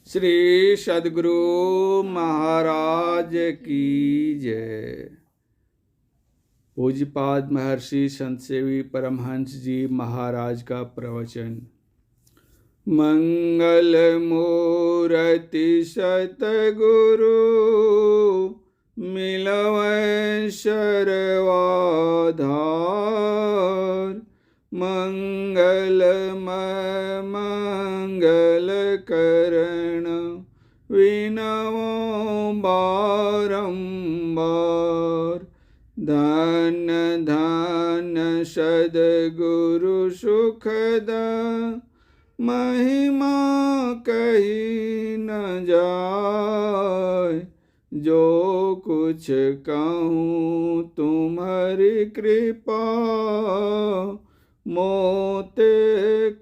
श्री सद्गुरु महाराज की जय। पूज्यपाद महर्षि संत सेवी परमहंस जी महाराज का प्रवचन। मंगल मूर्ति सतगुरु मिलवै सर्वाधार। मंगलमय मंगल करण विनवो बारंबार। धन्य धन्य सद्गुरु सुखदा महिमा कही न जाय। जो कुछ कहूँ तुम्हारी कृपा मोते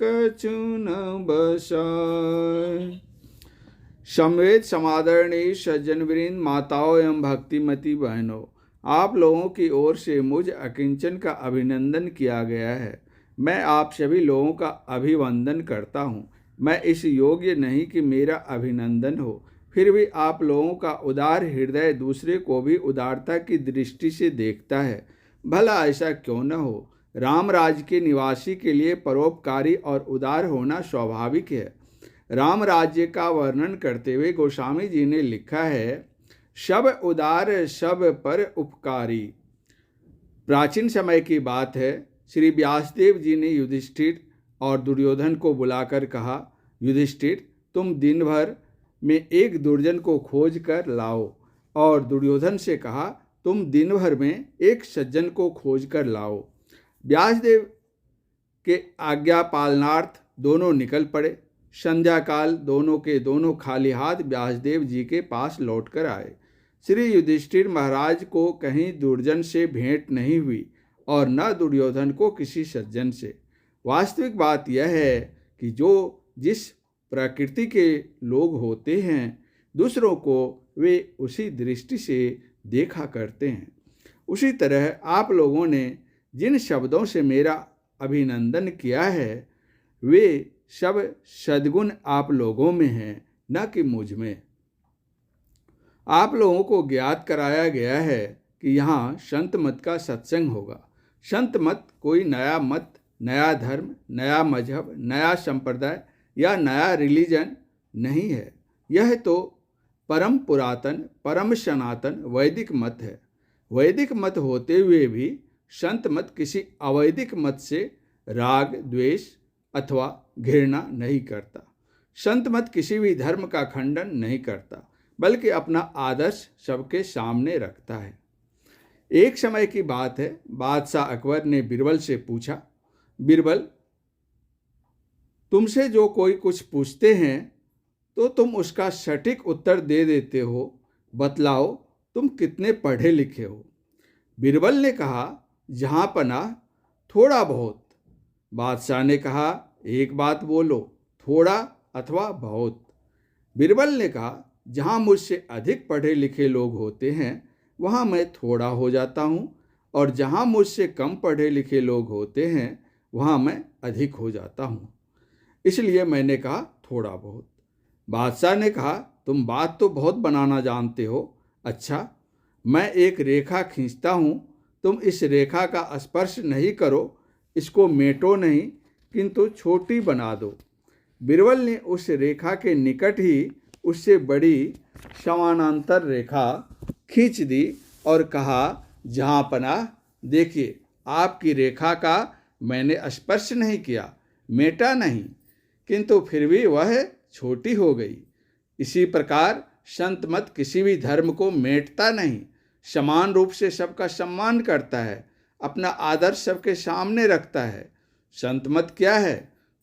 कछु न बसाय। समवेद समादरणीय सज्जनवृंद, माताओं एवं भक्तिमती बहनों, आप लोगों की ओर से मुझ अकिंचन का अभिनंदन किया गया है। मैं आप सभी लोगों का अभिवंदन करता हूँ। मैं इस योग्य नहीं कि मेरा अभिनंदन हो, फिर भी आप लोगों का उदार हृदय दूसरे को भी उदारता की दृष्टि से देखता है। भला ऐसा क्यों न हो। राम राज्य के निवासी के लिए परोपकारी और उदार होना स्वाभाविक है। राम राज्य का वर्णन करते हुए गोस्वामी जी ने लिखा है, सब उदार सब पर उपकारी। प्राचीन समय की बात है। श्री व्यासदेव जी ने युधिष्ठिर और दुर्योधन को बुलाकर कहा, युधिष्ठिर तुम दिन भर में एक दुर्जन को खोज कर लाओ, और दुर्योधन से कहा तुम दिन भर में एक सज्जन को खोज कर लाओ। व्यासदेव के आज्ञा पालनार्थ दोनों निकल पड़े। संध्या काल दोनों के दोनों खाली हाथ व्यासदेव जी के पास लौट कर आए। श्री युधिष्ठिर महाराज को कहीं दुर्जन से भेंट नहीं हुई और न दुर्योधन को किसी सज्जन से। वास्तविक बात यह है कि जो जिस प्रकृति के लोग होते हैं, दूसरों को वे उसी दृष्टि से देखा करते हैं। उसी तरह आप लोगों ने जिन शब्दों से मेरा अभिनंदन किया है, वे सब सद्गुण आप लोगों में हैं, न कि मुझ में। आप लोगों को ज्ञात कराया गया है कि यहाँ संत मत का सत्संग होगा। संत मत कोई नया मत, नया धर्म, नया मजहब, नया संप्रदाय या नया रिलीजन नहीं है। यह तो परम पुरातन, परम सनातन वैदिक मत है। वैदिक मत होते हुए भी संत मत किसी अवैदिक मत से राग, द्वेष अथवा घृणा नहीं करता। संत मत किसी भी धर्म का खंडन नहीं करता, बल्कि अपना आदर्श सबके सामने रखता है। एक समय की बात है, बादशाह अकबर ने बीरबल से पूछा, बीरबल तुमसे जो कोई कुछ पूछते हैं तो तुम उसका सटीक उत्तर दे देते हो, बतलाओ तुम कितने पढ़े लिखे हो। बीरबल ने कहा, जहाँ पनाह थोड़ा बहुत। बादशाह ने कहा, एक बात बोलो, थोड़ा अथवा बहुत। बीरबल ने कहा, जहाँ मुझसे अधिक पढ़े लिखे लोग होते हैं वहाँ मैं थोड़ा हो जाता हूँ, और जहाँ मुझसे कम पढ़े लिखे लोग होते हैं वहाँ मैं अधिक हो जाता हूँ। इसलिए मैंने कहा थोड़ा बहुत। बादशाह ने कहा, तुम बात तो बहुत बनाना जानते हो। अच्छा, मैं एक रेखा खींचता हूँ, तुम इस रेखा का स्पर्श नहीं करो, इसको मेटो नहीं, किंतु छोटी बना दो। बीरबल ने उस रेखा के निकट ही उससे बड़ी समानांतर रेखा खींच दी और कहा, जहाँ पनाह देखिए, आपकी रेखा का मैंने स्पर्श नहीं किया, मेटा नहीं, किंतु फिर भी वह छोटी हो गई। इसी प्रकार संत मत किसी भी धर्म को मेटता नहीं, समान रूप से सबका सम्मान करता है, अपना आदर्श सबके सामने रखता है। संत मत क्या है?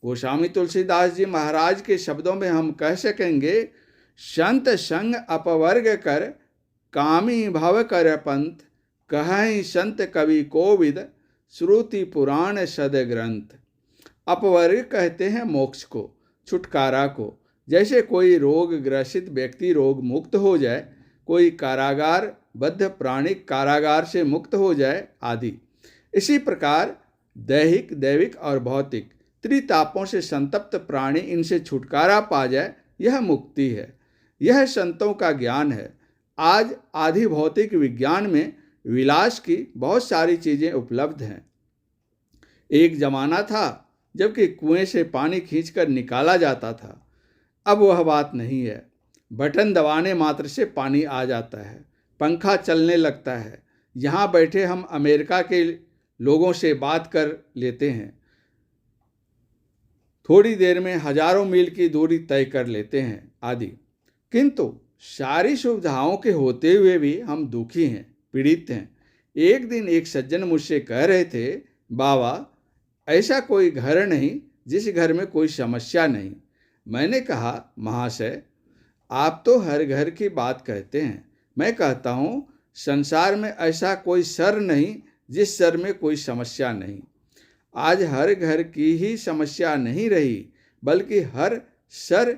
गोस्वामी तुलसीदास जी महाराज के शब्दों में हम कह सकेंगे, संत संग अपवर्ग कर कामी भव कर पंथ, कहीं संत कवि कोविद श्रुति पुराण सद ग्रंथ। अपवर्ग कहते हैं मोक्ष को, छुटकारा को। जैसे कोई रोग ग्रसित व्यक्ति रोग मुक्त हो जाए, कोई कारागार बद्ध प्राणी कारागार से मुक्त हो जाए आदि। इसी प्रकार दैहिक, दैविक और भौतिक त्रितापों से संतप्त प्राणी इनसे छुटकारा पा जाए, यह मुक्ति है, यह संतों का ज्ञान है। आज आधि भौतिक विज्ञान में विलास की बहुत सारी चीज़ें उपलब्ध हैं। एक जमाना था जबकि कुएं से पानी खींचकर निकाला जाता था। अब वह बात नहीं है। बटन दबाने मात्र से पानी आ जाता है, पंखा चलने लगता है। यहाँ बैठे हम अमेरिका के लोगों से बात कर लेते हैं, थोड़ी देर में हजारों मील की दूरी तय कर लेते हैं आदि। किंतु सारी सुविधाओं के होते हुए भी हम दुखी हैं, पीड़ित हैं। एक दिन एक सज्जन मुझसे कह रहे थे, बाबा ऐसा कोई घर नहीं जिस घर में कोई समस्या नहीं। मैंने कहा, महाशय आप तो हर घर की बात कहते हैं, मैं कहता हूँ संसार में ऐसा कोई सर नहीं जिस सर में कोई समस्या नहीं। आज हर घर की ही समस्या नहीं रही, बल्कि हर सर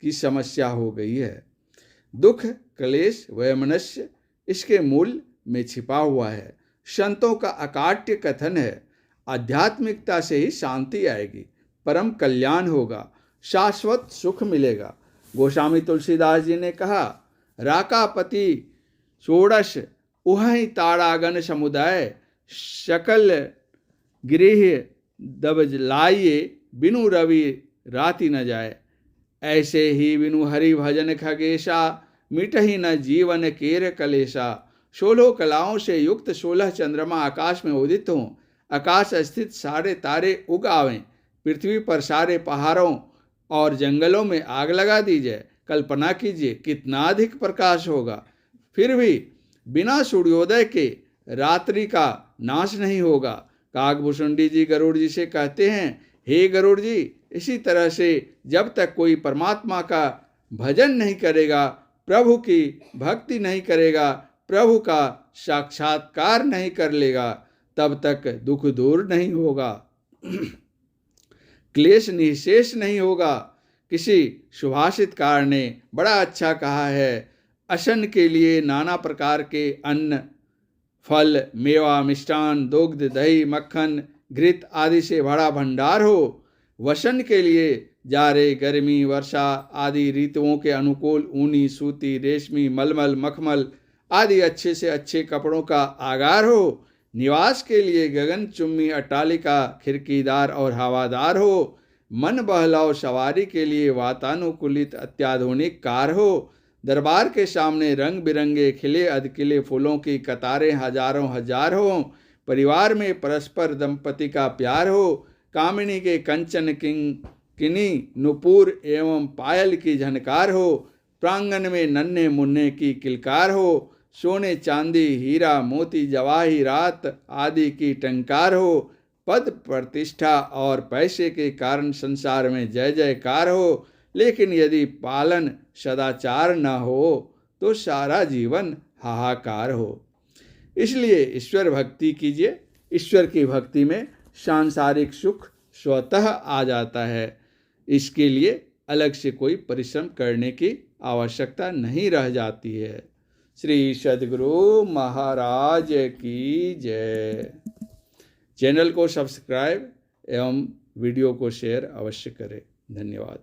की समस्या हो गई है। दुख, क्लेश, वैमनस्य इसके मूल में छिपा हुआ है। संतों का अकाट्य कथन है, आध्यात्मिकता से ही शांति आएगी, परम कल्याण होगा, शाश्वत सुख मिलेगा। गोस्वामी तुलसीदास जी ने कहा, राकापति षोडश उहहि ताड़ागन समुदाय, सकल गृह दबज लाइए, बिनु रवि राति न जाए। ऐसे ही बिनु हरि भजन खगेशा, मिटहि न जीवन केर कलेशा। 16 कलाओं से युक्त 16 चंद्रमा आकाश में उदित हों, आकाश स्थित सारे तारे उग आवें, पृथ्वी पर सारे पहाड़ों और जंगलों में आग लगा दी जाए। कल्पना कीजिए कितना अधिक प्रकाश होगा। फिर भी बिना सूर्योदय के रात्रि का नाश नहीं होगा। काकभूषुंडी जी गरुड़ जी से कहते हैं, हे गरुड़ जी, इसी तरह से जब तक कोई परमात्मा का भजन नहीं करेगा, प्रभु की भक्ति नहीं करेगा, प्रभु का साक्षात्कार नहीं कर लेगा, तब तक दुख दूर नहीं होगा, क्लेश निशेष नहीं होगा। किसी सुभाषितकार ने बड़ा अच्छा कहा है, अशन के लिए नाना प्रकार के अन्न, फल, मेवा, मिष्टान, दुग्ध, दही, मक्खन, घृत आदि से बड़ा भंडार हो। वसन के लिए जाड़े, गर्मी, वर्षा आदि ऋतुओं के अनुकूल ऊनी, सूती, रेशमी, मलमल, मखमल आदि अच्छे से अच्छे कपड़ों का आगार हो। निवास के लिए गगन चुम्बी अट्टालिका खिड़कीदार और हवादार हो। मन बहलाव सवारी के लिए वातानुकूलित अत्याधुनिक कार हो। दरबार के सामने रंग बिरंगे खिले अधखिले फूलों की कतारें हजारों हजार हो। परिवार में परस्पर दंपति का प्यार हो। कामिनी के कंचन किनी नुपुर एवं पायल की झनकार हो। प्रांगण में नन्हे मुन्ने की किलकार हो। सोने चांदी हीरा मोती जवाहिरात आदि की टंकार हो। पद प्रतिष्ठा और पैसे के कारण संसार में जय जयकार हो। लेकिन यदि पालन सदाचार न हो तो सारा जीवन हाहाकार हो। इसलिए ईश्वर भक्ति कीजिए। ईश्वर की भक्ति में सांसारिक सुख स्वतः आ जाता है। इसके लिए अलग से कोई परिश्रम करने की आवश्यकता नहीं रह जाती है। श्री सद्गुरु महाराज की जय। चैनल को सब्सक्राइब एवं वीडियो को शेयर अवश्य करें। धन्यवाद।